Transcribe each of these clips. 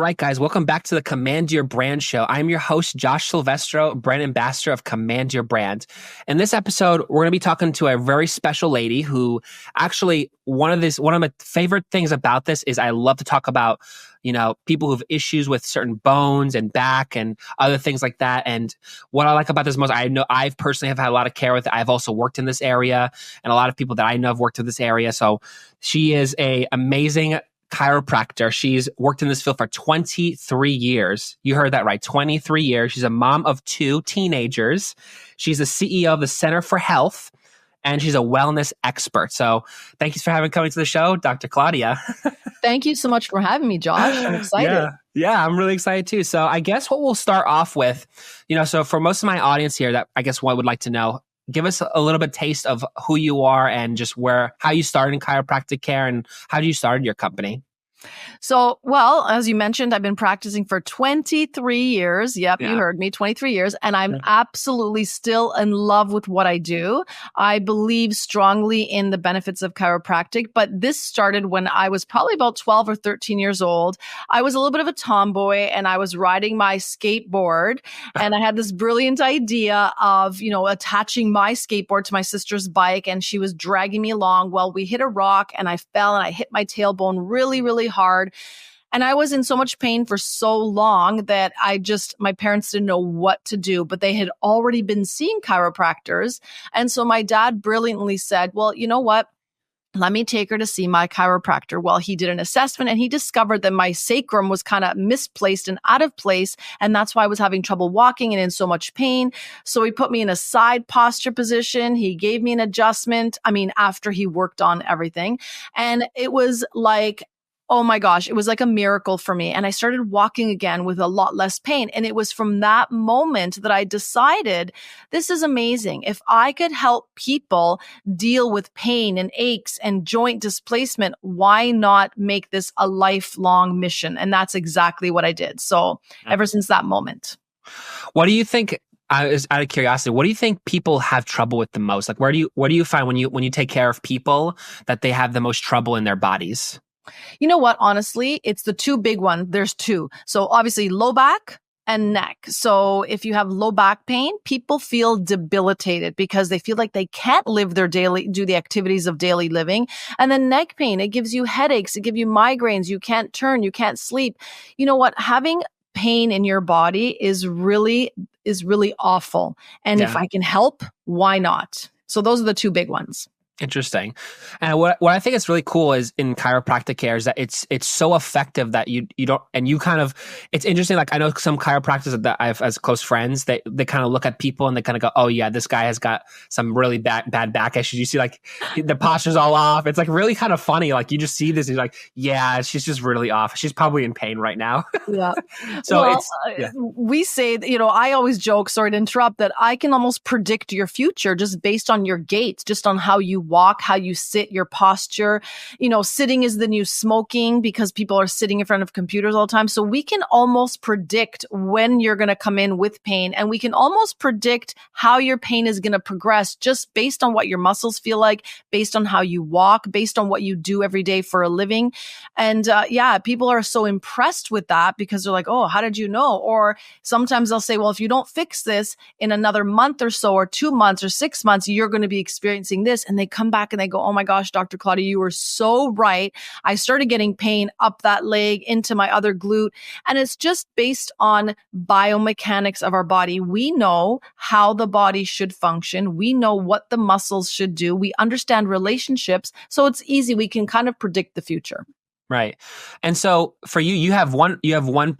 right, guys, welcome back to the Command Your Brand Show. I'm your host, Josh Silvestro, brand ambassador of Command Your Brand. In this episode, we're going to be talking to a very special lady who actually, one of my favorite things about this is I love to talk about, people who have issues with certain bones and back and other things like that. And what I like about this most, I know I've personally have had a lot of care with it. I've also worked in this area, and a lot of people that I know have worked in this area. So she is a amazing chiropractor. She's worked in this field for 23 years. You heard that right, 23 years. She's a mom of 2 teenagers. She's the CEO of the Center for Health, and she's a wellness expert. So thank you for coming to the show, Dr. Claudia. Thank you so much for having me, Josh. I'm excited. Yeah, I'm really excited too. So I guess what we'll start off with, so for most of my audience here that I guess what would like to know, give us a little bit taste of who you are and just how you started in chiropractic care and how you started your company. So, well, as you mentioned, I've been practicing for 23 years. Yep, You heard me, 23 years. And I'm absolutely still in love with what I do. I believe strongly in the benefits of chiropractic, but this started when I was probably about 12 or 13 years old. I was a little bit of a tomboy and I was riding my skateboard and I had this brilliant idea of, attaching my skateboard to my sister's bike, and she was dragging me along. Well, we hit a rock and I fell and I hit my tailbone really, really hard. And I was in so much pain for so long that my parents didn't know what to do, but they had already been seeing chiropractors. And so my dad brilliantly said, well, you know what? Let me take her to see my chiropractor. Well, he did an assessment and he discovered that my sacrum was kind of misplaced and out of place. And that's why I was having trouble walking and in so much pain. So he put me in a side posture position. He gave me an adjustment. After he worked on everything. And it was like, oh my gosh, it was like a miracle for me. And I started walking again with a lot less pain. And it was from that moment that I decided, this is amazing. If I could help people deal with pain and aches and joint displacement, why not make this a lifelong mission? And that's exactly what I did. So ever since that moment. What do you think? Out of curiosity, what do you think people have trouble with the most? Like, what do you find when you take care of people that they have the most trouble in their bodies? You know what? Honestly, it's the 2 big ones. There's 2. So obviously low back and neck. So if you have low back pain, people feel debilitated because they feel like they can't do the activities of daily living. And then neck pain, it gives you headaches, it gives you migraines, you can't turn, you can't sleep. You know what? Having pain in your body is really awful. And if I can help, why not? So those are the 2 big ones. Interesting. And what I think is really cool is in chiropractic care is that it's so effective that you don't, and you kind of, it's interesting. Like I know some chiropractors that I have as close friends, they kind of look at people and they kind of go, oh yeah, this guy has got some really bad back issues. You see like the posture's all off. It's like really kind of funny. Like you just see this and you're like, yeah, she's just really off. She's probably in pain right now. Yeah. So we say, I always joke, sorry to interrupt, that I can almost predict your future just based on your gait, just on how you walk, how you sit, your posture. Sitting is the new smoking because people are sitting in front of computers all the time. So we can almost predict when you're going to come in with pain, and we can almost predict how your pain is going to progress just based on what your muscles feel like, based on how you walk, based on what you do every day for a living. And people are so impressed with that because they're like, oh, how did you know? Or sometimes they'll say, well, if you don't fix this in another month or so, or 2 months or 6 months, you're going to be experiencing this. And they come back and they go, oh my gosh, Dr. Claudia, you were so right. I started getting pain up that leg into my other glute. And it's just based on biomechanics of our body. We know how the body should function. We know what the muscles should do. We understand relationships. So it's easy. We can kind of predict the future. Right. And so for you have one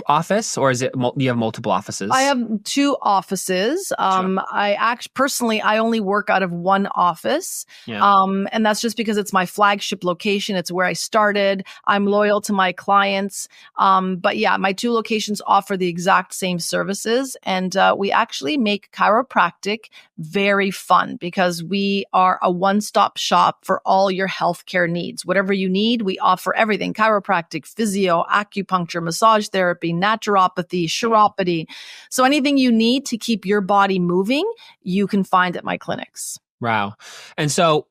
office, or is it you have multiple offices? I have 2 offices. Sure. I only work out of one office. Yeah. And that's just because it's my flagship location. It's where I started. I'm loyal to my clients. But yeah, my 2 locations offer the exact same services. And we actually make chiropractic very fun because we are a one-stop shop for all your healthcare needs. Whatever you need, we offer everything. Chiropractic, physio, acupuncture, massage therapy, naturopathy, chiropody. So anything you need to keep your body moving, you can find at my clinics. Wow. And so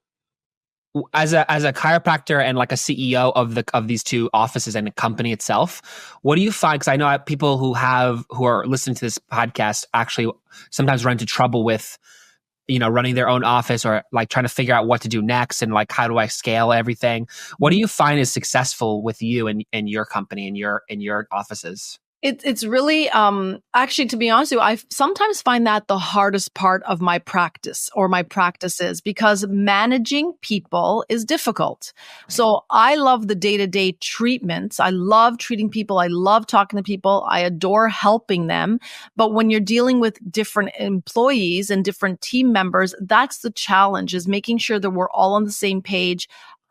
as a chiropractor and like a CEO of these two offices and the company itself, what do you find? Because I know people who are listening to this podcast actually sometimes run into trouble with, running their own office or like trying to figure out what to do next and like how do I scale everything. What do you find is successful with you and your company and your offices? It's really, actually, to be honest with you, I sometimes find that the hardest part of my practice or my practices, because managing people is difficult. So I love the day-to-day treatments. I love treating people. I love talking to people. I adore helping them. But when you're dealing with different employees and different team members, that's the challenge, is making sure that we're all on the same page.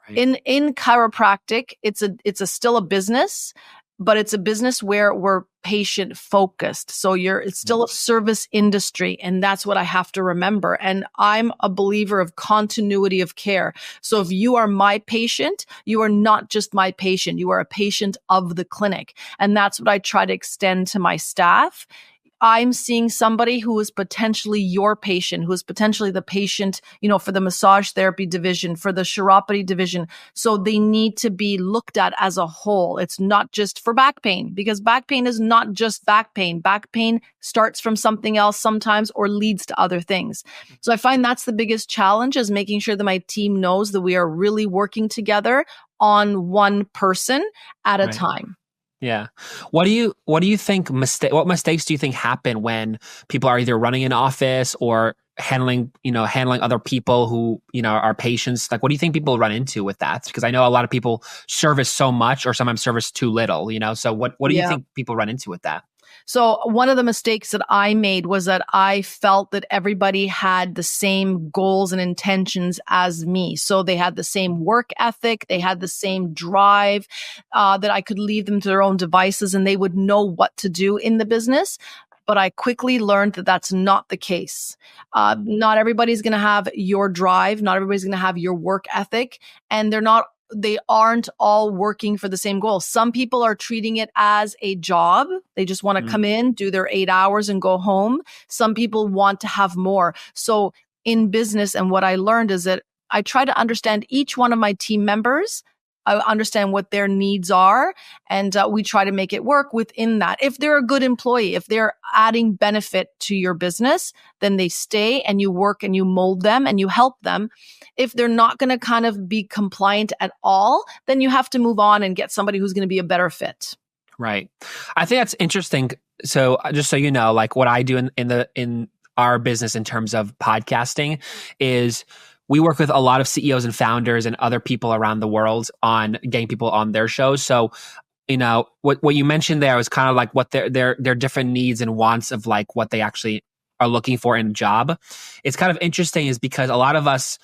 Right. In chiropractic, it's still a business, but it's a business where we're patient focused. So it's still a service industry. And that's what I have to remember. And I'm a believer of continuity of care. So if you are my patient, you are not just my patient. You are a patient of the clinic. And that's what I try to extend to my staff. I'm seeing somebody who is potentially your patient, who is potentially the patient, for the massage therapy division, for the chiropody division. So they need to be looked at as a whole. It's not just for back pain, because back pain is not just back pain. Back pain starts from something else sometimes or leads to other things. So I find that's the biggest challenge, is making sure that my team knows that we are really working together on one person at a time. Yeah. What do you think what mistakes do you think happen when people are either running an office or handling other people who, are patients? Like, what do you think people run into with that? Because I know a lot of people service so much or sometimes service too little, so what do you think people run into with that? So one of the mistakes that I made was that I felt that everybody had the same goals and intentions as me. So they had the same work ethic, they had the same drive, that I could leave them to their own devices and they would know what to do in the business. But I quickly learned that that's not the case. Not everybody's going to have your drive. Not everybody's going to have your work ethic. And they aren't all working for the same goal. Some people are treating it as a job. They just want to come in, do their 8 hours and go home. Some people want to have more. So in business, and what I learned is that I try to understand each one of my team members. I understand what their needs are, and we try to make it work within that. If they're a good employee, if they're adding benefit to your business, then they stay and you work and you mold them and you help them. If they're not going to kind of be compliant at all, then you have to move on and get somebody who's going to be a better fit. Right. I think that's interesting. So just so you know, like what I do in our business in terms of podcasting is we work with a lot of CEOs and founders and other people around the world on getting people on their shows. So, what you mentioned there was kind of like what their different needs and wants of like what they actually are looking for in a job. It's kind of interesting is because a lot of us,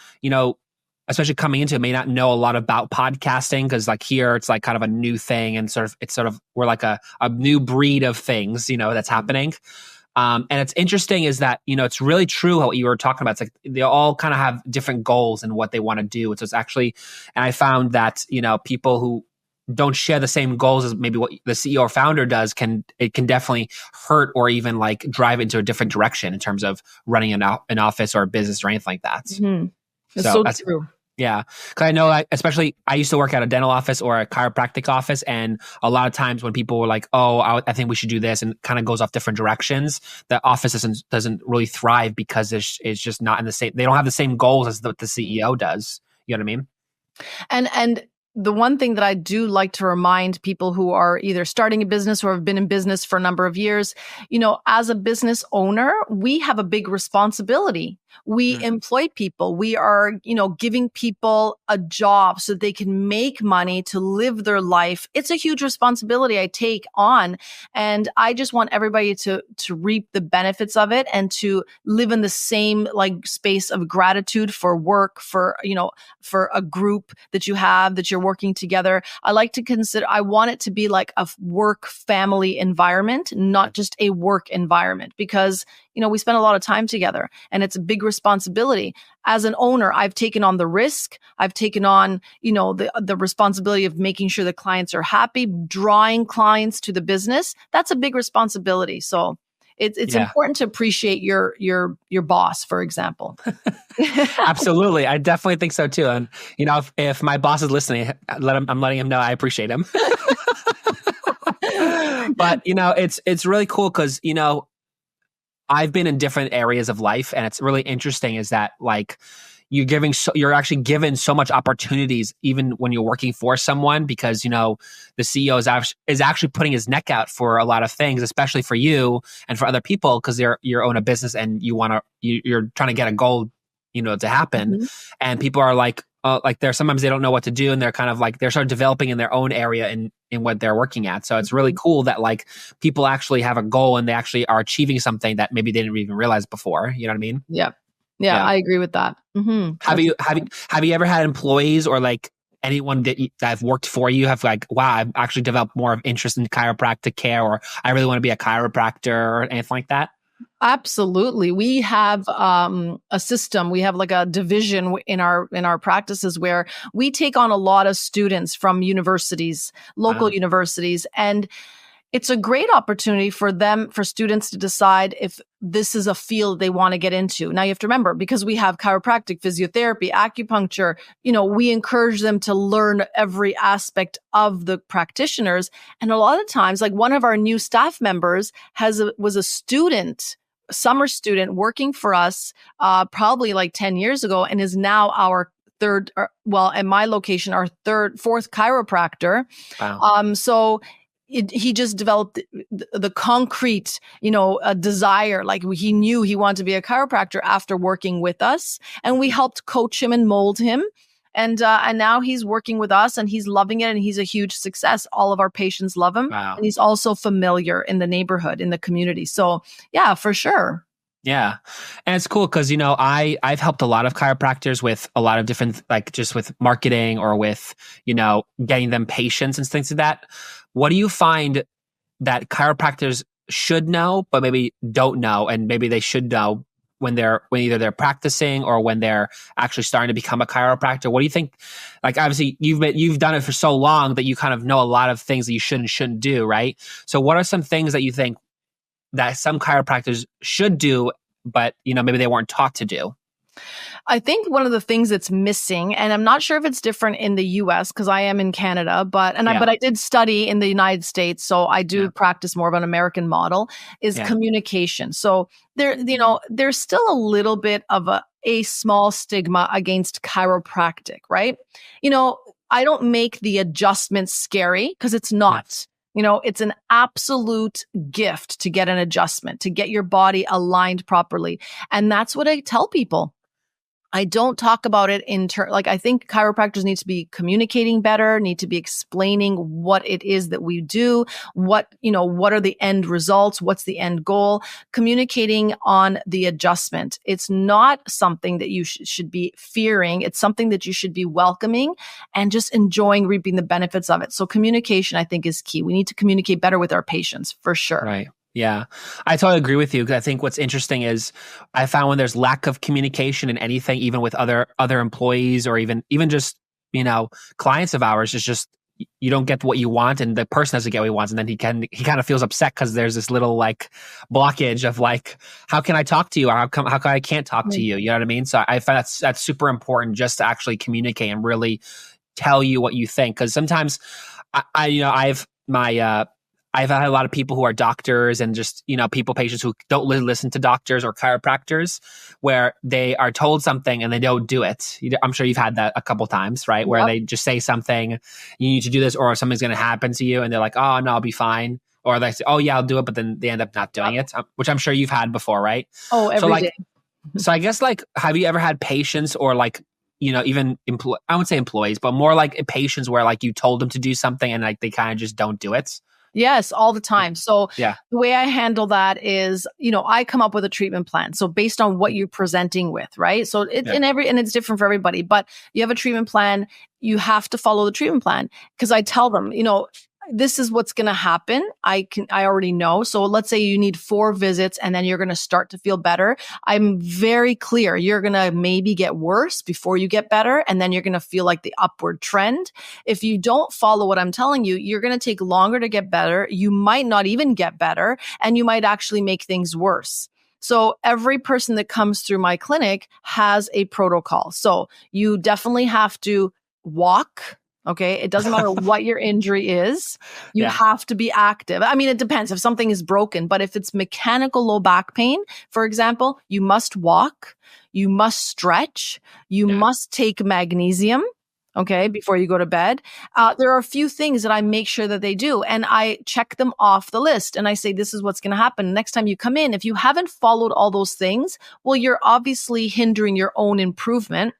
especially coming into it, may not know a lot about podcasting, because like here it's like kind of a new thing and we're like a new breed of things, that's happening. And it's interesting is that, it's really true what you were talking about. It's like they all kind of have different goals and what they want to do. So it's actually, and I found that, people who don't share the same goals as maybe what the CEO or founder does can definitely hurt or even like drive into a different direction in terms of running an office or a business or anything like that. Mm-hmm. That's true. Yeah. Because I know, especially I used to work at a dental office or a chiropractic office. And a lot of times when people were like, oh, I think we should do this, and kind of goes off different directions, the office doesn't really thrive because it's just not in the same, they don't have the same goals as the CEO does. You know what I mean? And the one thing that I do like to remind people who are either starting a business or have been in business for a number of years, as a business owner, we have a big responsibility. We employ people. We are, giving people a job so they can make money to live their life. It's a huge responsibility I take on. And I just want everybody to reap the benefits of it and to live in the same like space of gratitude for work, for a group that you have, that you're working together. I want it to be like a work family environment, not just a work environment, because we spend a lot of time together and it's a big responsibility. As an owner, I've taken on the risk. I've taken on, the responsibility of making sure the clients are happy, drawing clients to the business. That's a big responsibility. So it's important to appreciate your boss, for example. Absolutely. I definitely think so too. And, if my boss is listening, I'm letting him know I appreciate him. But, it's really cool because, I've been in different areas of life, and it's really interesting is that like you're actually given so much opportunities even when you're working for someone, because the CEO is actually putting his neck out for a lot of things, especially for you and for other people, because you own a business and you're trying to get a goal to happen. Mm-hmm. And people are like sometimes they don't know what to do, and they're kind of like they're sort of developing in their own area in what they're working at. So it's really cool that like people actually have a goal and they actually are achieving something that maybe they didn't even realize before. You know what I mean? Yeah, I agree with that. Mm-hmm. Have you ever had employees or like anyone that have worked for you have like, wow, I've actually developed more of interest in chiropractic care, or I really want to be a chiropractor or anything like that? Absolutely. We have a system. We have like a division in our practices where we take on a lot of students from universities, local universities, and it's a great opportunity for students to decide if this is a field they want to get into. Now you have to remember, because we have chiropractic, physiotherapy, acupuncture, we encourage them to learn every aspect of the practitioners. And a lot of times, like one of our new staff members was a summer student working for us, probably like 10 years ago, and is now our at my location, our fourth chiropractor. Wow. So he just developed the concrete, a desire. Like he knew he wanted to be a chiropractor after working with us, and we helped coach him and mold him. And now he's working with us and he's loving it, and he's a huge success. All of our patients love him. Wow. And he's also familiar in the neighborhood, in the community. So yeah, for sure. Yeah. And it's cool because, I've helped a lot of chiropractors with a lot of different, like just with marketing or with, getting them patients and things like that. What do you find that chiropractors should know, but maybe don't know, and maybe they should know when either they're practicing or when they're actually starting to become a chiropractor? What do you think? Like, obviously you've done it for so long that you kind of know a lot of things that you should and shouldn't do, right? So what are some things that you think that some chiropractors should do, but maybe they weren't taught to do? I think one of the things that's missing, and I'm not sure if it's different in the US because I am in Canada, but I did study in the United States, so I do practice more of an American model, is communication. So there's still a little bit of a small stigma against chiropractic, right? I don't make the adjustments scary because it's not. It's an absolute gift to get an adjustment, to get your body aligned properly. And that's what I tell people. I don't talk about it I think chiropractors need to be communicating better, need to be explaining what it is that we do, what are the end results, what's the end goal, communicating on the adjustment. It's not something that you should be fearing. It's something that you should be welcoming and just enjoying reaping the benefits of it. So communication, I think, is key. We need to communicate better with our patients, for sure. Right. Yeah, I totally agree with you, because I think what's interesting is I found when there's lack of communication in anything, even with other employees or even just, clients of ours, it's just you don't get what you want and the person doesn't get what he wants. And then he kind of feels upset because there's this little like blockage of like, how can I talk to you? Or how come I can't talk to you? You know what I mean? So I find that's super important, just to actually communicate and really tell you what you think. Because sometimes I've had a lot of people who are doctors and just, patients who don't listen to doctors or chiropractors, where they are told something and they don't do it. I'm sure you've had that a couple times, right? Where they just say something, you need to do this, or something's going to happen to you. And they're like, oh, no, I'll be fine. Or they say, oh, yeah, I'll do it. But then they end up not doing it, which I'm sure you've had before, right? Oh, every day. So I guess, like, have you ever had patients or like, even I wouldn't say employees, but more like patients where like you told them to do something and like they kind of just don't do it? Yes, all the time. So the way I handle that is, I come up with a treatment plan. So based on what you're presenting with, right? So and it's different for everybody, but you have a treatment plan, you have to follow the treatment plan. Because I tell them, this is what's going to happen. I already know. So let's say you need 4 visits and then you're going to start to feel better. I'm very clear. You're going to maybe get worse before you get better. And then you're going to feel like the upward trend. If you don't follow what I'm telling you, you're going to take longer to get better. You might not even get better, and you might actually make things worse. So every person that comes through my clinic has a protocol. So you definitely have to walk. Okay. It doesn't matter what your injury is. You have to be active. I mean, it depends if something is broken, but if it's mechanical low back pain, for example, you must walk, you must stretch, you must take magnesium. Okay. Before you go to bed. There are a few things that I make sure that they do, and I check them off the list, and I say, this is what's going to happen. Next time you come in, if you haven't followed all those things, well, you're obviously hindering your own improvement.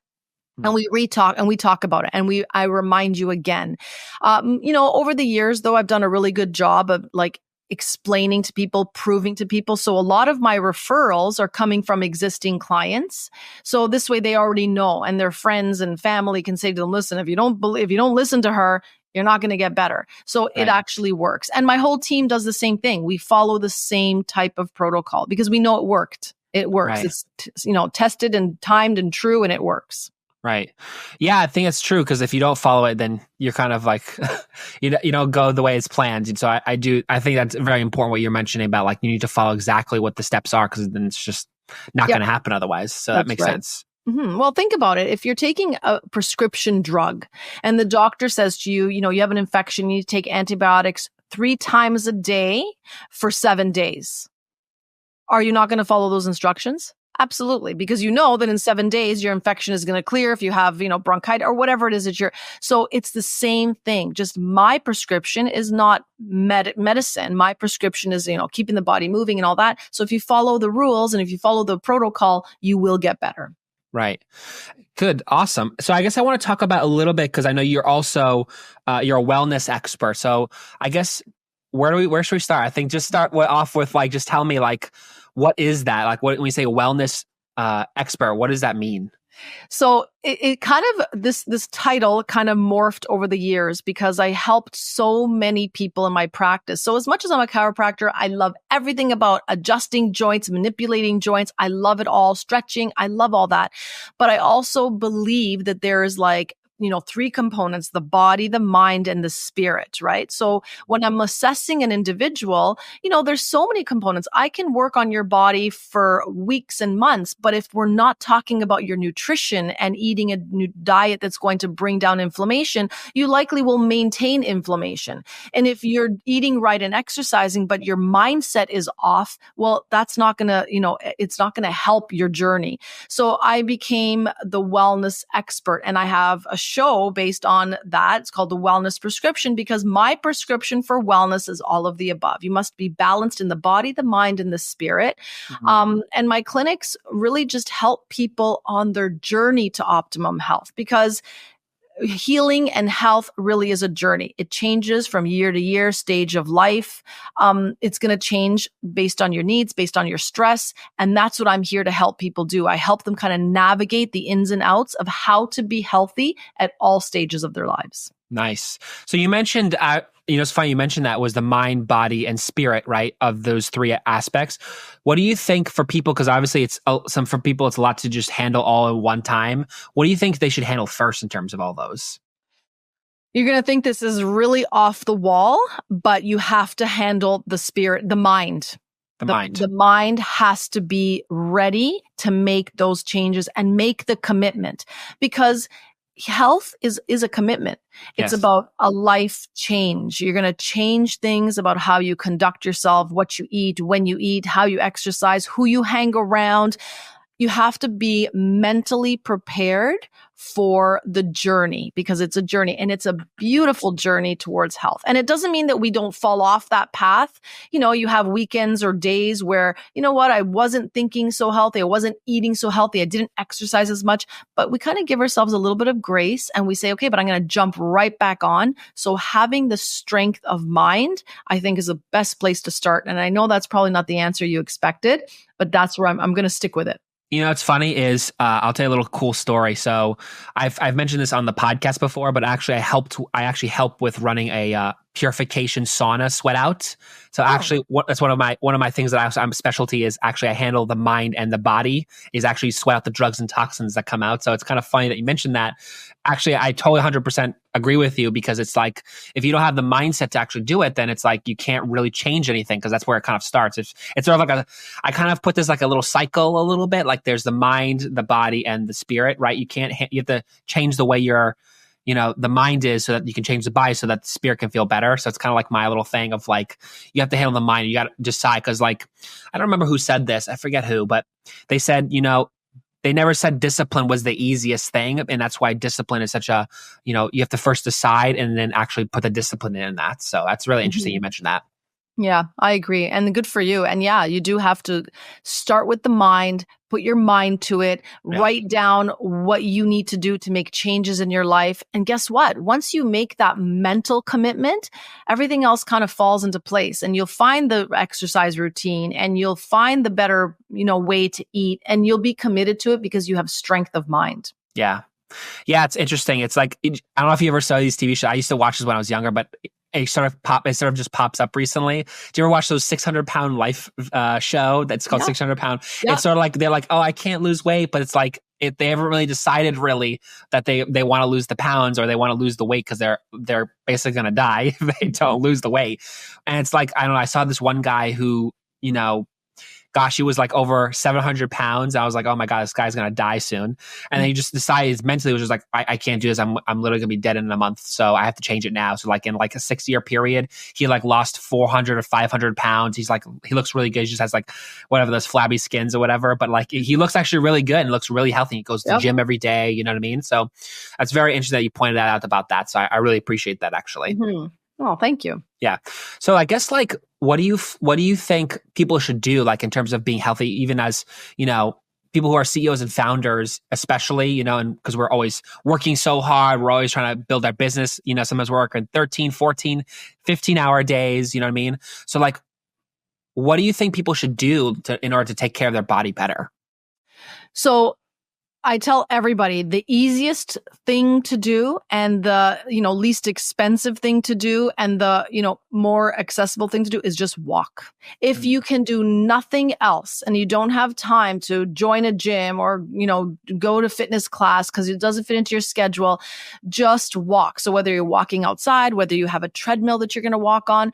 And we talk about it, and I remind you again. Over the years, though, I've done a really good job of like explaining to people, proving to people. So a lot of my referrals are coming from existing clients. So this way they already know, and their friends and family can say to them, listen, if you don't listen to her, you're not going to get better. So it actually works. And my whole team does the same thing. We follow the same type of protocol because we know it worked. It works. Right. It's, tested and timed and true, and it works. Right. Yeah, I think it's true, because if you don't follow it, then you're kind of like, you don't go the way it's planned. And so I think that's very important what you're mentioning about, like, you need to follow exactly what the steps are, because then it's just not going to happen otherwise. So that makes sense. Mm-hmm. Well, think about it. If you're taking a prescription drug and the doctor says to you, you have an infection, you need to take antibiotics 3 times a day for 7 days. Are you not going to follow those instructions? Absolutely. Because you know that in 7 days, your infection is going to clear if you have, bronchitis or whatever it is so it's the same thing. Just my prescription is not medicine. My prescription is, keeping the body moving and all that. So if you follow the rules and if you follow the protocol, you will get better. Right. Good. Awesome. So I guess I want to talk about a little bit, because I know you're also, you're a wellness expert. So I guess where should we start? I think just start off with just tell me what is that? Like, when we say wellness expert, what does that mean? So it kind of, this title kind of morphed over the years because I helped so many people in my practice. So as much as I'm a chiropractor, I love everything about adjusting joints, manipulating joints. I love it all. Stretching. I love all that. But I also believe that there is 3 components: the body, the mind, and the spirit, right? So when I'm assessing an individual, there's so many components. I can work on your body for weeks and months, but if we're not talking about your nutrition and eating a new diet that's going to bring down inflammation, you likely will maintain inflammation. And if you're eating right and exercising, but your mindset is off, well, that's not going to, it's not going to help your journey. So I became the wellness expert, and I have a show based on that. It's called The Wellness Prescription, because my prescription for wellness is all of the above. You must be balanced in the body, the mind, and the spirit. Mm-hmm. And my clinics really just help people on their journey to optimum health, because healing and health really is a journey. It changes from year to year, stage of life. It's going to change based on your needs, based on your stress. And that's what I'm here to help people do. I help them kind of navigate the ins and outs of how to be healthy at all stages of their lives. Nice. So you mentioned, it's funny you mentioned that was the mind, body, and spirit, right? Of those 3 aspects. What do you think for people? Because obviously for people, it's a lot to just handle all at one time. What do you think they should handle first in terms of all those? You're going to think this is really off the wall, but you have to handle the spirit, the mind. The mind has to be ready to make those changes and make the commitment, because health is a commitment. It's about a life change. You're going to change things about how you conduct yourself, what you eat, when you eat, how you exercise, who you hang around. You have to be mentally prepared for the journey, because it's a journey, and it's a beautiful journey towards health. And it doesn't mean that we don't fall off that path. You have weekends or days where, I wasn't thinking so healthy. I wasn't eating so healthy. I didn't exercise as much, but we kind of give ourselves a little bit of grace, and we say, okay, but I'm going to jump right back on. So having the strength of mind, I think, is the best place to start. And I know that's probably not the answer you expected, but that's where I'm going to stick with it. You know, what's funny is I'll tell you a little cool story. So I've mentioned this on the podcast before, but actually I actually help with running a purification sauna sweat out. So actually that's one of my things that I'm specialty is actually I handle the mind and the body is actually sweat out the drugs and toxins that come out. So it's kind of funny that you mentioned that. Actually, I totally 100% agree with you because it's like if you don't have the mindset to actually do it, then it's like you can't really change anything because that's where it kind of starts. It's sort of like I kind of put this like a little cycle a little bit. Like there's the mind, the body, and the spirit, right? You have to change the way the mind is so that you can change the body so that the spirit can feel better. So it's kind of like my little thing of like, you have to handle the mind. You got to decide because like, I don't remember who said this. I forget who, but they said, they never said discipline was the easiest thing. And that's why discipline is such a, you have to first decide and then actually put the discipline in that. So that's really interesting. You mentioned that. Yeah, I agree. And good for you. And yeah, you do have to start with the mind, put your mind to it, write down what you need to do to make changes in your life. And guess what? Once you make that mental commitment, everything else kind of falls into place and you'll find the exercise routine and you'll find the better, way to eat and you'll be committed to it because you have strength of mind. Yeah. Yeah. It's interesting. It's like, I don't know if you ever saw these TV shows. I used to watch this when I was younger, but it sort of just pops up recently. Do you ever watch those 600-pound life show that's called 600 Pound? Yeah. It's sort of like they're like, oh, I can't lose weight, but it's like they haven't really decided really that they want to lose the pounds or they want to lose the weight because they're basically going to die if they don't lose the weight. And it's like I don't know. I saw this one guy who gosh, he was like over 700 pounds. I was like, oh my God, this guy's going to die soon. And then he just decided mentally, was just like, I can't do this. I'm literally going to be dead in a month. So I have to change it now. So like in like a 6-year period, he like lost 400 or 500 pounds. He looks really good. He just has like whatever, those flabby skins or whatever. But like he looks actually really good and looks really healthy. He goes to the gym every day. You know what I mean? So that's very interesting that you pointed that out about that. So I really appreciate that actually. Mm-hmm. Oh, thank you. Yeah. So I guess like, what do you think people should do like in terms of being healthy, even as, people who are CEOs and founders, especially, and because we're always working so hard, we're always trying to build our business, sometimes we're working 13, 14, 15-hour days, you know what I mean? So like, what do you think people should do in order to take care of their body better? So I tell everybody the easiest thing to do and the, least expensive thing to do and the, more accessible thing to do is just walk. If you can do nothing else and you don't have time to join a gym or, go to fitness class because it doesn't fit into your schedule, just walk. So whether you're walking outside, whether you have a treadmill that you're going to walk on,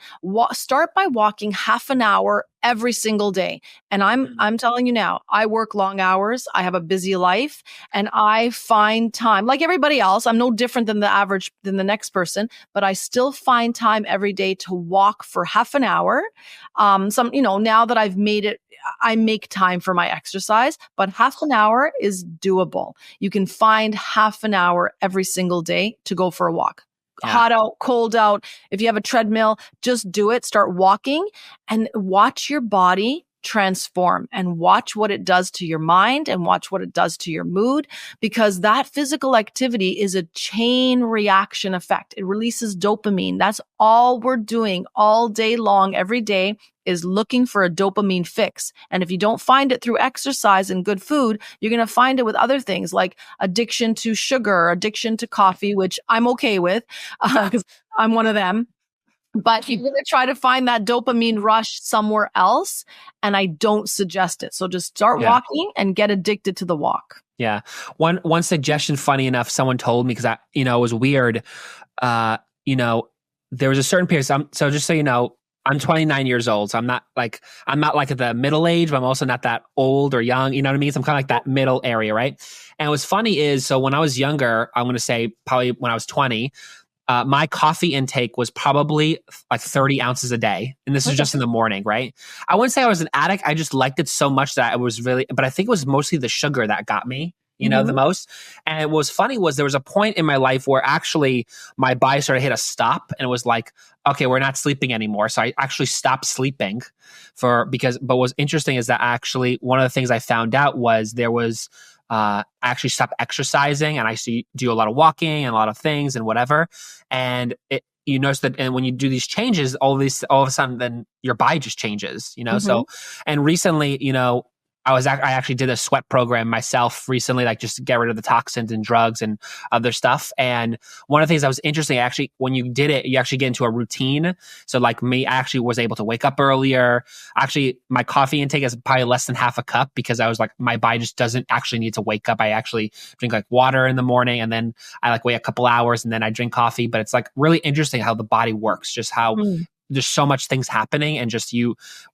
start by walking half an hour every single day. And I'm telling you now, I work long hours. I have a busy life and I find time like everybody else. I'm no different than the next person, but I still find time every day to walk for half an hour. Now that I've made it, I make time for my exercise, but half an hour is doable. You can find half an hour every single day to go for a walk. Yeah. Hot out, cold out. If you have a treadmill, just do it. Start walking and watch your body transform and watch what it does to your mind and watch what it does to your mood, because that physical activity is a chain reaction effect. It releases dopamine. That's all we're doing all day long, every day, is looking for a dopamine fix. And if you don't find it through exercise and good food, you're going to find it with other things like addiction to sugar, addiction to coffee, which I'm okay with because I'm one of them. But you're going to try to find that dopamine rush somewhere else. And I don't suggest it. So just start walking and get addicted to the walk. Yeah. One suggestion, funny enough, someone told me because it was weird. There was a certain period. So just so you know, I'm 29 years old. So I'm not like at the middle age, but I'm also not that old or young. You know what I mean? So I'm kind of like that middle area, right? And what's funny is, so when I was younger, I'm going to say probably when I was 20, my coffee intake was probably like 30 ounces a day. And this is just in the morning, right? I wouldn't say I was an addict. I just liked it so much that but I think it was mostly the sugar that got me, the most. And what was funny was there was a point in my life where actually my body started to hit a stop and it was like, okay, we're not sleeping anymore. So I actually stopped sleeping but what's interesting is that actually one of the things I found out was I actually stopped exercising and I do a lot of walking and a lot of things and whatever. And you notice that, and when you do these changes, all of a sudden, then your body just changes, So, and recently, I actually did a sweat program myself recently, like just to get rid of the toxins and drugs and other stuff. And one of the things that was interesting, actually, when you did it, you actually get into a routine. So like me, I actually was able to wake up earlier. Actually, my coffee intake is probably less than half a cup because I was like, my body just doesn't actually need to wake up. I actually drink like water in the morning, and then I like wait a couple hours and then I drink coffee. But it's like really interesting how the body works, just how there's so much things happening, and just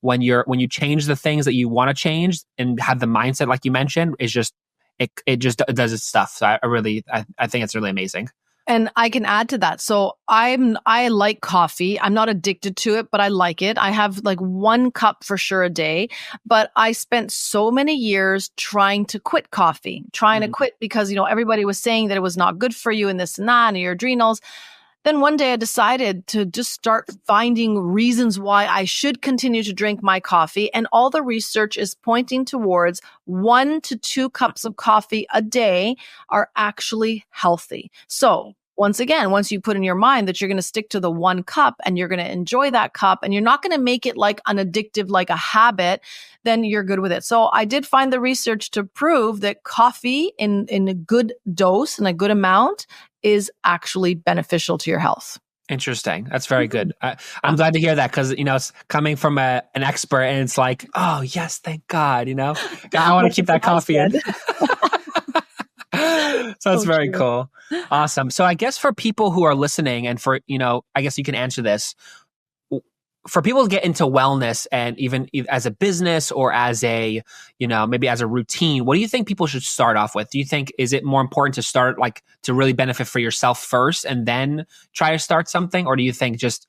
when you change the things that you want to change and have the mindset like you mentioned, is just it just does its stuff. So I think it's really amazing. And I can add to that. So I like coffee. I'm not addicted to it, but I like it. I have like 1 cup for sure a day, but I spent so many years trying to quit coffee, trying to quit because, everybody was saying that it was not good for you and this and that and your adrenals. Then one day I decided to just start finding reasons why I should continue to drink my coffee. And all the research is pointing towards 1 to 2 cups of coffee a day are actually healthy. So once again, once you put in your mind that you're going to stick to the 1 cup and you're going to enjoy that cup and you're not going to make it like an addictive, like a habit, then you're good with it. So I did find the research to prove that coffee in a good dose and a good amount is actually beneficial to your health. Interesting. That's very good. I'm glad to hear that because, it's coming from an expert and it's like, oh, yes, thank God, I want to keep that coffee in. So that's very cool. Awesome. So I guess for people who are listening and for, I guess you can answer this. For people to get into wellness and even as a business or as a, maybe as a routine, what do you think people should start off with? Do you think, is it more important to start like to really benefit for yourself first and then try to start something? Or do you think just,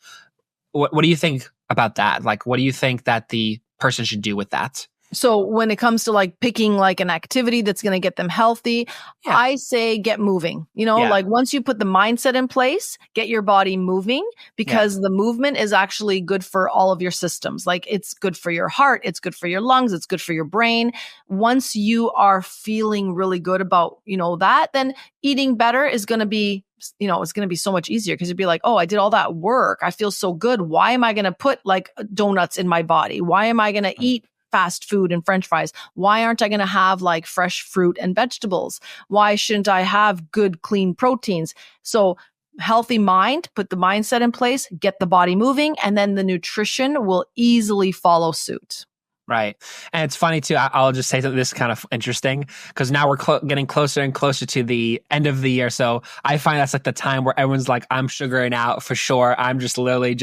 what do you think about that? Like, what do you think that the person should do with that? So when it comes to like picking like an activity that's going to get them healthy, I say get moving. Like once you put the mindset in place, get your body moving because the movement is actually good for all of your systems. Like it's good for your heart, it's good for your lungs, it's good for your brain. Once you are feeling really good about, that, then eating better is going to be it's going to be so much easier because you'd be like, oh, I did all that work. I feel so good. Why am I going to put like donuts in my body? Why am I going to eat fast food and French fries? Why aren't I going to have like fresh fruit and vegetables? Why shouldn't I have good, clean proteins? So healthy mind, put the mindset in place, get the body moving, and then the nutrition will easily follow suit. Right. And it's funny too. I'll just say that this is kind of interesting because now we're getting closer and closer to the end of the year. So I find that's like the time where everyone's like, I'm sugaring out for sure. I'm just literally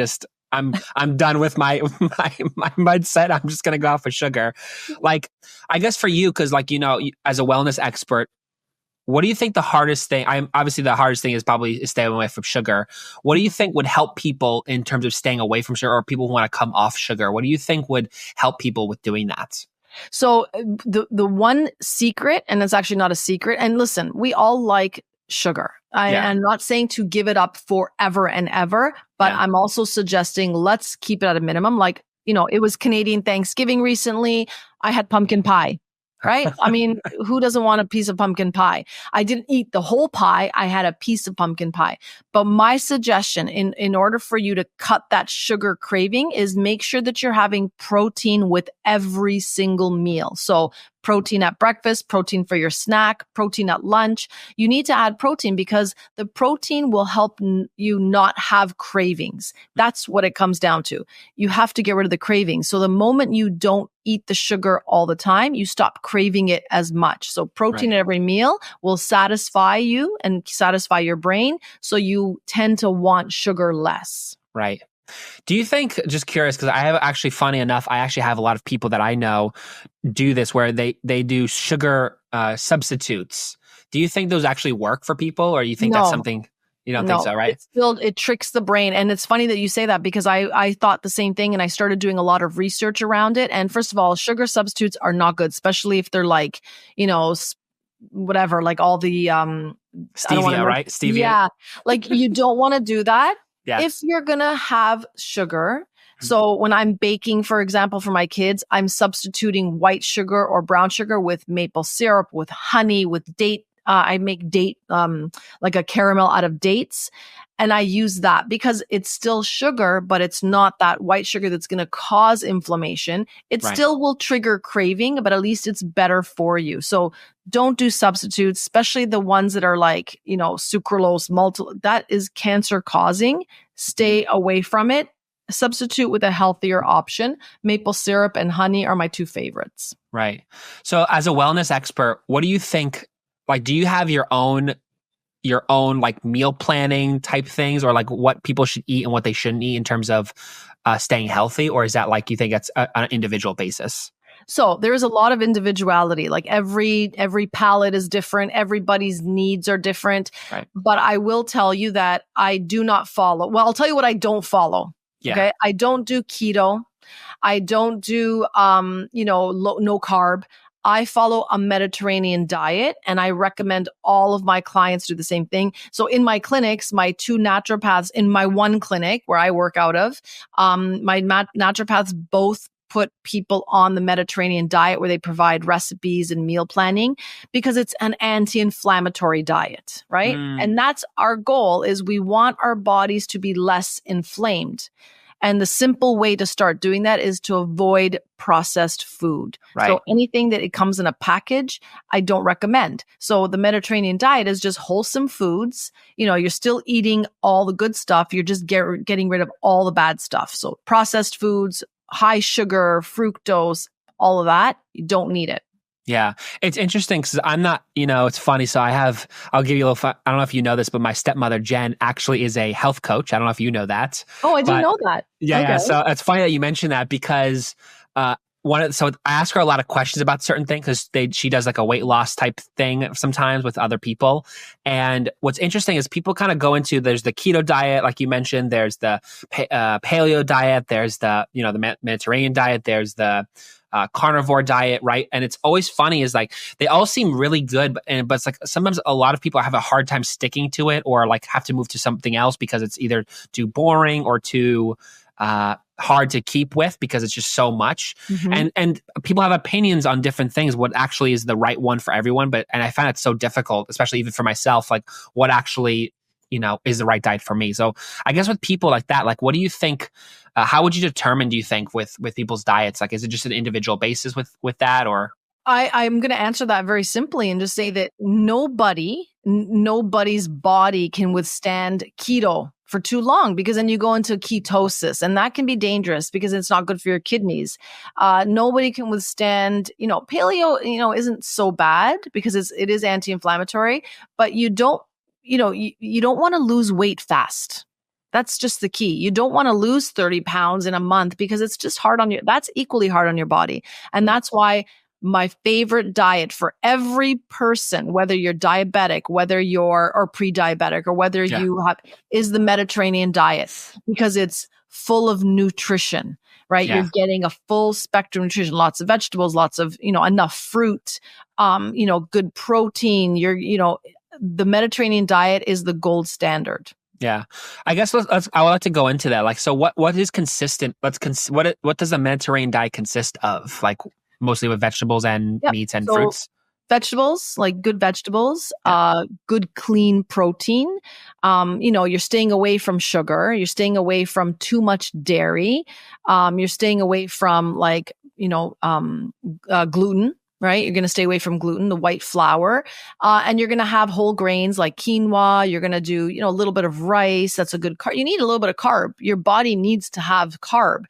I'm done with my mindset. I'm just going to go out for sugar. Like, I guess for you, because like, as a wellness expert, what do you think the hardest thing, obviously the hardest thing is probably staying away from sugar. What do you think would help people in terms of staying away from sugar or people who want to come off sugar? What do you think would help people with doing that? So the one secret, and it's actually not a secret, and listen, we all like sugar. I'm not saying to give it up forever and ever, but I'm also suggesting let's keep it at a minimum. Like, it was Canadian Thanksgiving recently. I had pumpkin pie. Right? I mean, who doesn't want a piece of pumpkin pie? I didn't eat the whole pie. I had a piece of pumpkin pie. But my suggestion in order for you to cut that sugar craving is make sure that you're having protein with every single meal. So protein at breakfast, protein for your snack, protein at lunch. You need to add protein because the protein will help you not have cravings. That's what it comes down to. You have to get rid of the cravings. So the moment you don't eat the sugar all the time, you stop craving it as much. So protein at every meal will satisfy you and satisfy your brain. So you tend to want sugar less. Right. Do you think, just curious, because I have actually, funny enough, I actually have a lot of people that I know do this where they do sugar substitutes. Do you think those actually work for people, or you think that's something you don't think so, right? It tricks the brain. And it's funny that you say that because I thought the same thing and I started doing a lot of research around it. And first of all, sugar substitutes are not good, especially if they're like, whatever, like all the stevia, right? Stevia. Yeah. Like you don't want to do that. Yeah. If you're going to have sugar. So when I'm baking, for example, for my kids, I'm substituting white sugar or brown sugar with maple syrup, with honey, with date I make like a caramel out of dates. And I use that because it's still sugar, but it's not that white sugar that's going to cause inflammation. It still will trigger craving, but at least it's better for you. So don't do substitutes, especially the ones that are like, sucralose, that is cancer causing. Stay away from it. Substitute with a healthier option. Maple syrup and honey are my two favorites. Right. So as a wellness expert, what do you think, like, do you have your own like meal planning type things, or like what people should eat and what they shouldn't eat in terms of staying healthy? Or is that like, you think that's on an individual basis? So there is a lot of individuality. Like every palate is different. Everybody's needs are different. Right. But I will tell you that I do not follow. Well, I'll tell you what I don't follow. Yeah. Okay. I don't do keto. I don't do, no carb. I follow a Mediterranean diet, and I recommend all of my clients do the same thing. So in my clinics, my two naturopaths in my one clinic where I work out of, my naturopaths both put people on the Mediterranean diet, where they provide recipes and meal planning, because it's an anti-inflammatory diet, right? And that's our goal, is we want our bodies to be less inflamed. And the simple way to start doing that is to avoid processed food. Right. So anything that it comes in a package, I don't recommend. So the Mediterranean diet is just wholesome foods. You're still eating all the good stuff. You're just getting rid of all the bad stuff. So processed foods, high sugar, fructose, all of that, you don't need it. Yeah. It's interesting because I'm not, it's funny. So I'll give you a little, I don't know if you know this, but my stepmother, Jen, actually is a health coach. I don't know if you know that. Oh, I didn't know that. Yeah. Okay. Yeah. So it's funny that you mentioned that, because so I ask her a lot of questions about certain things, because she does like a weight loss type thing sometimes with other people. And what's interesting is people kind of go into, there's the keto diet, like you mentioned, there's the paleo diet, there's the, the Mediterranean diet, there's the carnivore diet, right? And it's always funny is like, they all seem really good, but it's like sometimes a lot of people have a hard time sticking to it, or like have to move to something else because it's either too boring or too hard to keep with, because it's just so much. And people have opinions on different things, what actually is the right one for everyone. And I find it so difficult, especially even for myself, like what actually, is the right diet for me. So I guess with people like that, like, what do you think, how would you determine, do you think, with people's diets? Like, is it just an individual basis with that, or? I'm going to answer that very simply and just say that nobody's body can withstand keto for too long, because then you go into ketosis, and that can be dangerous because it's not good for your kidneys. Nobody can withstand, paleo, isn't so bad because it is anti-inflammatory, but you don't want to lose weight fast. That's just the key. You don't want to lose 30 pounds in a month, because it's just that's equally hard on your body. And that's why my favorite diet for every person, whether you're diabetic, whether or pre-diabetic, or whether you have, is the Mediterranean diet, because it's full of nutrition, right? Yeah. You're getting a full spectrum nutrition, lots of vegetables, lots of, enough fruit, good protein. The Mediterranean diet is the gold standard. Yeah, I guess I would like to go into that. Like, so what is consistent? What does the Mediterranean diet consist of? Like, mostly with vegetables and meats and fruits. Vegetables, like good vegetables, good clean protein. You're staying away from sugar. You're staying away from too much dairy. You're staying away from gluten. Right? You're going to stay away from gluten, the white flour, and you're going to have whole grains like quinoa. You're going to do, a little bit of rice. That's a good carb. You need a little bit of carb. Your body needs to have carb.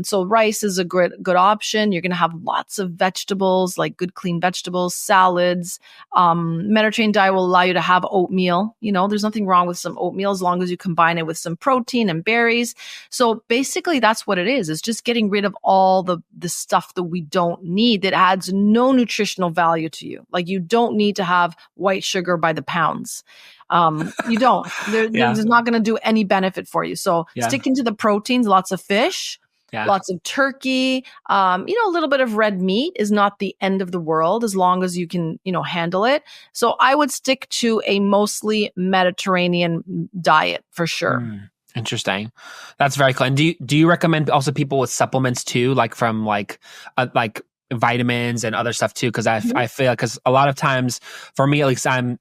So rice is a good option. You're going to have lots of vegetables, like good clean vegetables, salads. Mediterranean diet will allow you to have oatmeal. There's nothing wrong with some oatmeal as long as you combine it with some protein and berries. So basically that's what it is. It's just getting rid of all the stuff that we don't need, that adds no nutritional value to you. Like, you don't need to have white sugar by the pounds. You don't. There's not going to do any benefit for you. So sticking to the proteins, lots of fish, lots of turkey, a little bit of red meat is not the end of the world as long as you can, handle it. So I would stick to a mostly Mediterranean diet for sure. Interesting. That's very cool. And do you recommend also people with supplements too, like from vitamins and other stuff too? Because I feel, because a lot of times for me, at least, I'm,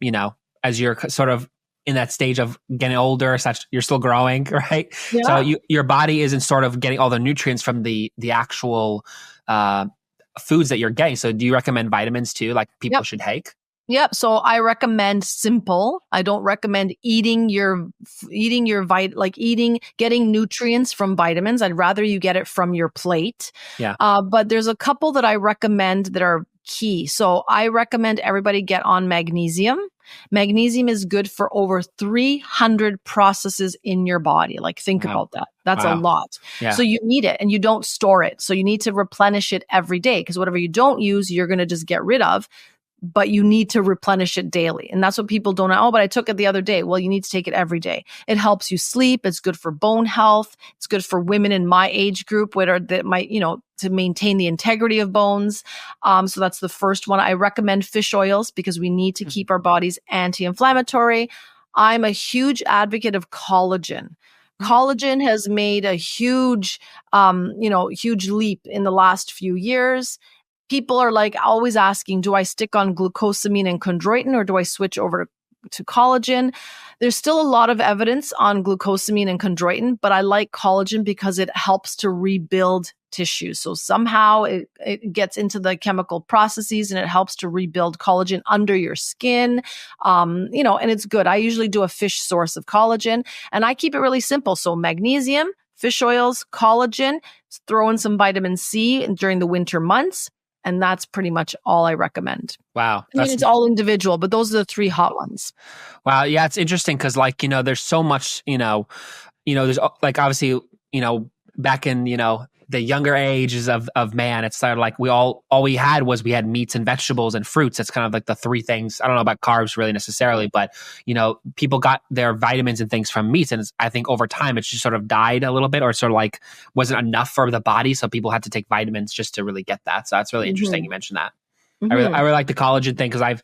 as you're sort of in that stage of getting older, such you're still growing, right? Yeah. So your body isn't sort of getting all the nutrients from the actual foods that you're getting. So do you recommend vitamins too, like people should take? Yep. So I recommend simple. I don't recommend getting nutrients from vitamins. I'd rather you get it from your plate. Yeah. But there's a couple that I recommend that are key. So I recommend everybody get on magnesium. Magnesium is good for over 300 processes in your body. Like, think about that. That's a lot. Yeah. So you need it and you don't store it. So you need to replenish it every day, because whatever you don't use, you're going to just get rid of. But you need to replenish it daily. And that's what people don't know. Oh, but I took it the other day. Well, you need to take it every day. It helps you sleep. It's good for bone health. It's good for women in my age group that might, to maintain the integrity of bones. So that's the first one. I recommend fish oils because we need to keep our bodies anti-inflammatory. I'm a huge advocate of collagen. Collagen has made a huge leap in the last few years. People are like always asking, do I stick on glucosamine and chondroitin or do I switch over to collagen? There's still a lot of evidence on glucosamine and chondroitin, but I like collagen because it helps to rebuild tissue. So somehow it gets into the chemical processes and it helps to rebuild collagen under your skin. And it's good. I usually do a fish source of collagen and I keep it really simple. So magnesium, fish oils, collagen, throw in some vitamin C during the winter months. And that's pretty much all I recommend. Wow. I mean, it's all individual, but those are the three hot ones. Wow. Yeah. It's interesting because there's so much, there's like, obviously, back in, the younger ages of man, it started like all we had meats and vegetables and fruits. That's kind of like the three things. I don't know about carbs really necessarily, but people got their vitamins and things from meats. And I think over time it's just sort of died a little bit, or sort of like wasn't enough for the body. So people had to take vitamins just to really get that. So that's really interesting. You mentioned that. I really like the collagen thing because I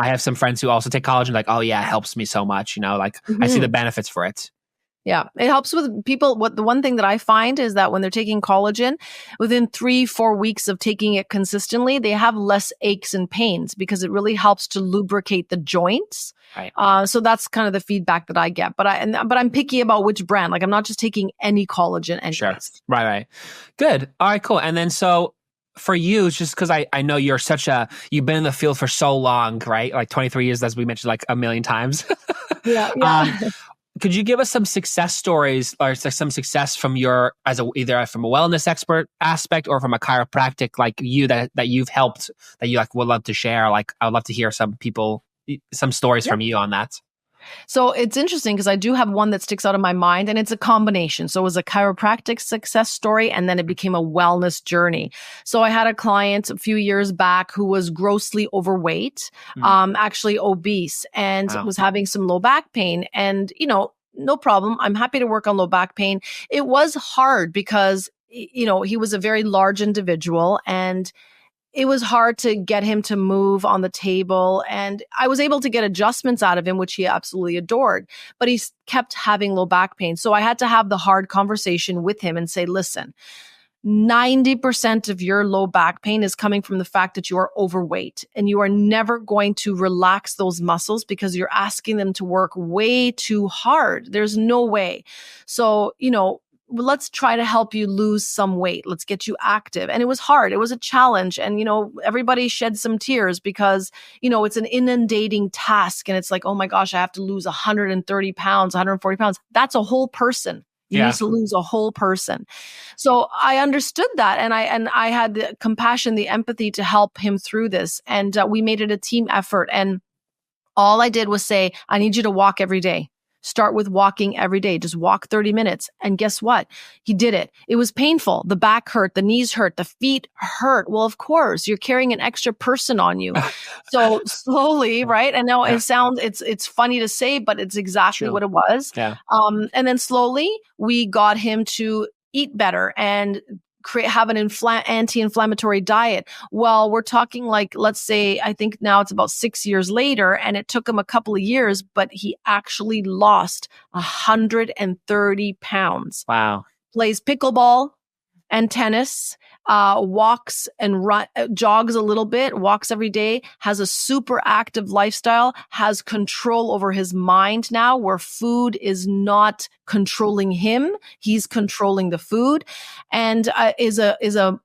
have some friends who also take collagen. Like, oh yeah, it helps me so much. I see the benefits for it. Yeah, it helps with people. The one thing that I find is that when they're taking collagen, within 3-4 weeks of taking it consistently, they have less aches and pains because it really helps to lubricate the joints. Right. So that's kind of the feedback that I get. But I'm picky about which brand. Like, I'm not just taking any collagen anyways. Sure. Right. Good. All right, cool. And then so for you, it's just because I know you've been in the field for so long, right? Like 23 years, as we mentioned like a million times. Yeah. Could you give us some success stories or some success from either from a wellness expert aspect or from a chiropractic like you that you've helped that you like would love to share? Like, I would love to hear some stories from you on that. So it's interesting because I do have one that sticks out in my mind, and it's a combination. So it was a chiropractic success story, and then it became a wellness journey. So I had a client a few years back who was grossly overweight, actually obese, and was having some low back pain. And, no problem. I'm happy to work on low back pain. It was hard because, he was a very large individual, and it was hard to get him to move on the table. And I was able to get adjustments out of him, which he absolutely adored, but he kept having low back pain. So I had to have the hard conversation with him and say, listen, 90% of your low back pain is coming from the fact that you are overweight, and you are never going to relax those muscles because you're asking them to work way too hard. There's no way. So, let's try to help you lose some weight. Let's get you active. And it was hard. It was a challenge. And, everybody shed some tears because, it's an inundating task. And it's like, oh my gosh, I have to lose 130 pounds, 140 pounds. That's a whole person. You need to lose a whole person. So I understood that. And I had the compassion, the empathy to help him through this. And we made it a team effort. And all I did was say, I need you to walk every day. Start with walking every day. Just walk 30 minutes. And guess what? He did it. It was painful. The back hurt, the knees hurt, the feet hurt. Well, of course, you're carrying an extra person on you. So slowly, right? And now it's funny to say, but it's exactly what it was. Yeah. And then slowly we got him to eat better and have an anti-inflammatory diet. Well, we're talking like, let's say, I think now it's about 6 years later, and it took him a couple of years, but he actually lost 130 pounds. Wow. Plays pickleball, and tennis, walks and jogs a little bit, walks every day, has a super active lifestyle, has control over his mind now, where food is not controlling him. He's controlling the food, and is a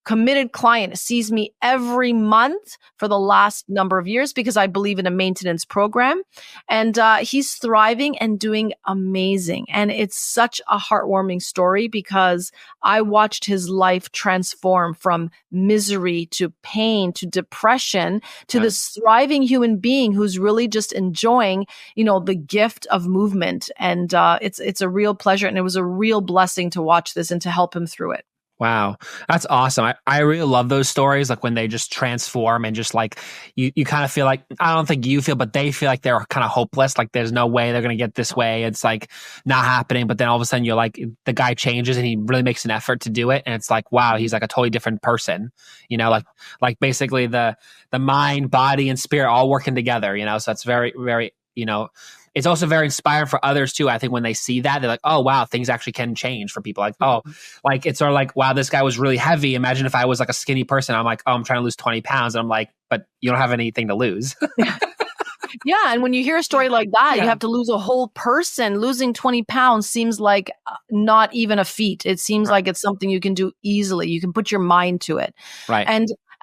committed client, sees me every month for the last number of years because I believe in a maintenance program. And he's thriving and doing amazing. And it's such a heartwarming story because I watched his life transform from misery to pain to depression to this thriving human being who's really just enjoying, the gift of movement. And it's a real pleasure. And it was a real blessing to watch this and to help him through it. Wow. That's awesome. I really love those stories, like when they just transform and just like you kind of feel like, I don't think you feel, but they feel like they're kind of hopeless. Like there's no way they're going to get this way. It's like not happening. But then all of a sudden you're like, the guy changes and he really makes an effort to do it. And it's like, wow, he's like a totally different person, like basically the mind, body, and spirit all working together, so it's very, very, it's also very inspiring for others too. I think when they see that, they're like, oh, wow, things actually can change for people. Like, oh, like it's sort of like, wow, this guy was really heavy. Imagine if I was like a skinny person. I'm like, oh, I'm trying to lose 20 pounds. And I'm like, but you don't have anything to lose. Yeah. And when you hear a story like that, you have to lose a whole person. Losing 20 pounds seems like not even a feat. It seems like it's something you can do easily. You can put your mind to it. Right.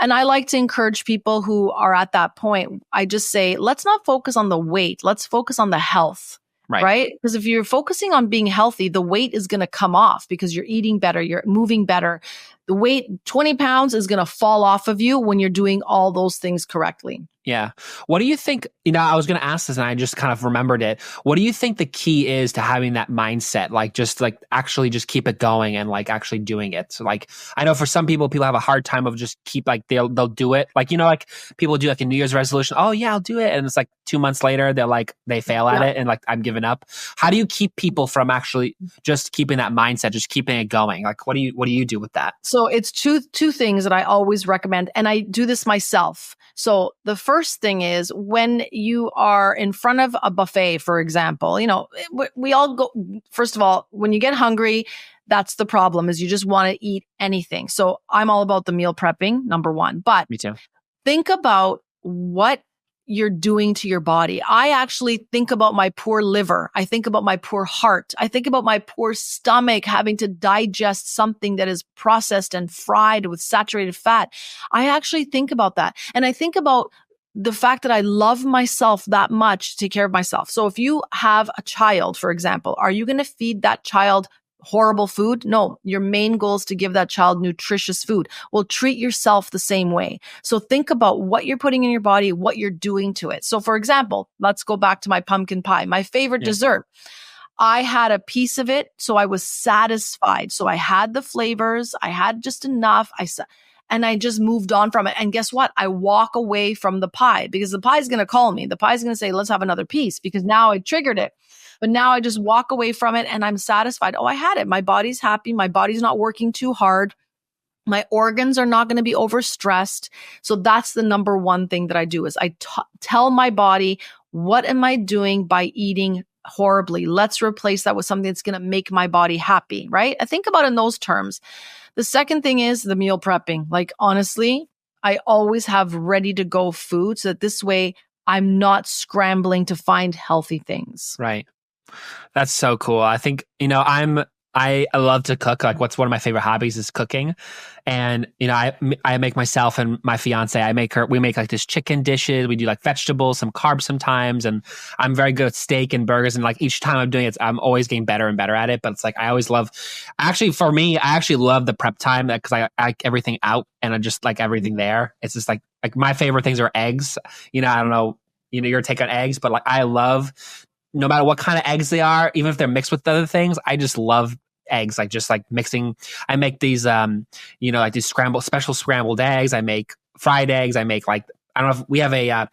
And I like to encourage people who are at that point. I just say, let's not focus on the weight. Let's focus on the health. Right? Because if you're focusing on being healthy, the weight is going to come off because you're eating better, you're moving better. The weight, 20 pounds, is going to fall off of you when you're doing all those things correctly. Yeah. What do you think, I was going to ask this and I just kind of remembered it. What do you think the key is to having that mindset? Like just like actually just keep it going and like actually doing it. So like, I know for some people have a hard time of just keep like, they'll do it. Like, like people do like a New Year's resolution. Oh yeah, I'll do it. And it's like 2 months later, they fail at it and like, I'm giving up. How do you keep people from actually just keeping that mindset, just keeping it going? Like, what do you do with that? So it's two things that I always recommend. And I do this myself. So the first thing is when you are in front of a buffet, for example, we all go, first of all, when you get hungry, that's the problem, is you just want to eat anything. So I'm all about the meal prepping, number one. But me too. Think about what you're doing to your body. I actually think about my poor liver. I think about my poor heart. I think about my poor stomach having to digest something that is processed and fried with saturated fat. I actually think about that. And I think about the fact that I love myself that much to take care of myself. So if you have a child, for example, are you going to feed that child horrible food? No, your main goal is to give that child nutritious food. Well, treat yourself the same way. So think about what you're putting in your body, what you're doing to it. So for example, let's go back to my pumpkin pie, my favorite dessert. I had a piece of it, so I was satisfied. So I had the flavors, I had just enough. And I just moved on from it. And guess what? I walk away from the pie because the pie is going to call me. The pie is going to say, let's have another piece because now I triggered it. But now I just walk away from it and I'm satisfied. Oh, I had it. My body's happy. My body's not working too hard. My organs are not going to be overstressed. So that's the number one thing that I do is I tell my body, what am I doing by eating horribly? Let's replace that with something that's going to make my body happy, right? I think about it in those terms. The second thing is the meal prepping. Like, honestly, I always have ready to go food so that this way I'm not scrambling to find healthy things. Right. That's so cool. I think, I love to cook. Like one of my favorite hobbies is cooking. And, I make myself and my fiance, we make like this chicken dishes. We do like vegetables, some carbs sometimes. And I'm very good at steak and burgers. And like each time I'm doing it, I'm always getting better and better at it. But it's like, I actually love the prep time because I like everything out and I just like everything there. It's just like my favorite things are eggs. I don't know, your take on eggs, but like I love, no matter what kind of eggs they are, even if they're mixed with other things, I just love eggs. Like just like mixing, I make these, like these special scrambled eggs. I make fried eggs. I make like, I don't know if we have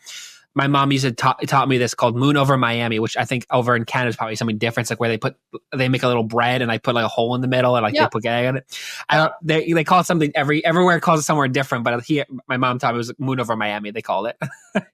my mom used to taught me this called Moon Over Miami, which I think over in Canada is probably something different. It's like where they make a little bread and I put like a hole in the middle and like they put egg in it. They call it something everywhere calls it somewhere different, but here my mom taught me it was Moon Over Miami. They call it.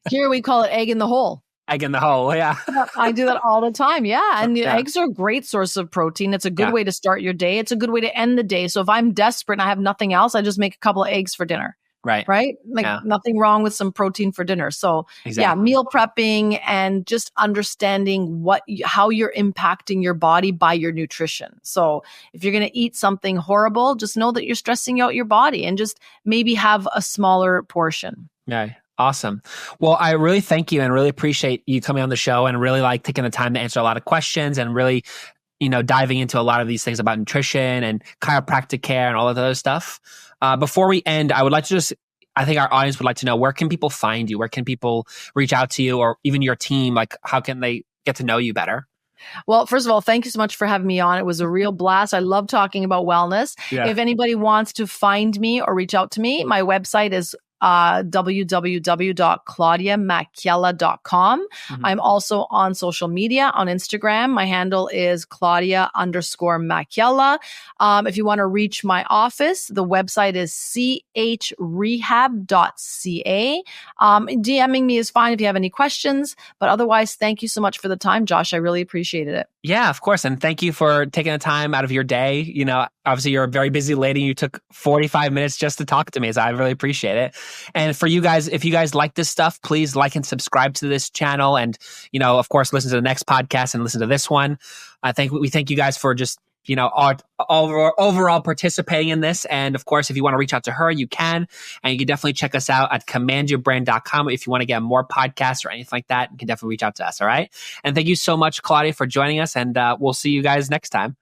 Here we call it egg in the hole. Egg in the hole. Yeah. I do that all the time. Yeah. And Yeah. eggs are a great source of protein. It's a good way to start your day. It's a good way to end the day. So if I'm desperate and I have nothing else, I just make a couple of eggs for dinner. Right. Like nothing wrong with some protein for dinner. So meal prepping and just understanding how you're impacting your body by your nutrition. So if you're going to eat something horrible, just know that you're stressing out your body and just maybe have a smaller portion. Yeah. Awesome. Well, I really thank you and really appreciate you coming on the show and really like taking the time to answer a lot of questions and really, diving into a lot of these things about nutrition and chiropractic care and all of that other stuff. Before we end, I would like to I think our audience would like to know, where can people find you? Where can people reach out to you or even your team? Like, how can they get to know you better? Well, first of all, thank you so much for having me on. It was a real blast. I love talking about wellness. Yeah. If anybody wants to find me or reach out to me, my website is www.claudiamachiella.com. Mm-hmm. I'm also on social media on Instagram. My handle is Claudia_Machiella. If you want to reach my office, the website is chrehab.ca. DMing me is fine if you have any questions, but otherwise, thank you so much for the time, Josh. I really appreciated it. Yeah, of course. And thank you for taking the time out of your day. Obviously you're a very busy lady. You took 45 minutes just to talk to me. So I really appreciate it. And for you guys, if you guys like this stuff, please like and subscribe to this channel. And, of course, listen to the next podcast and listen to this one. We thank you guys for just, overall participating in this. And of course, if you want to reach out to her, you can. And you can definitely check us out at commandyourbrand.com. If you want to get more podcasts or anything like that, you can definitely reach out to us. All right. And thank you so much, Claudia, for joining us. And we'll see you guys next time.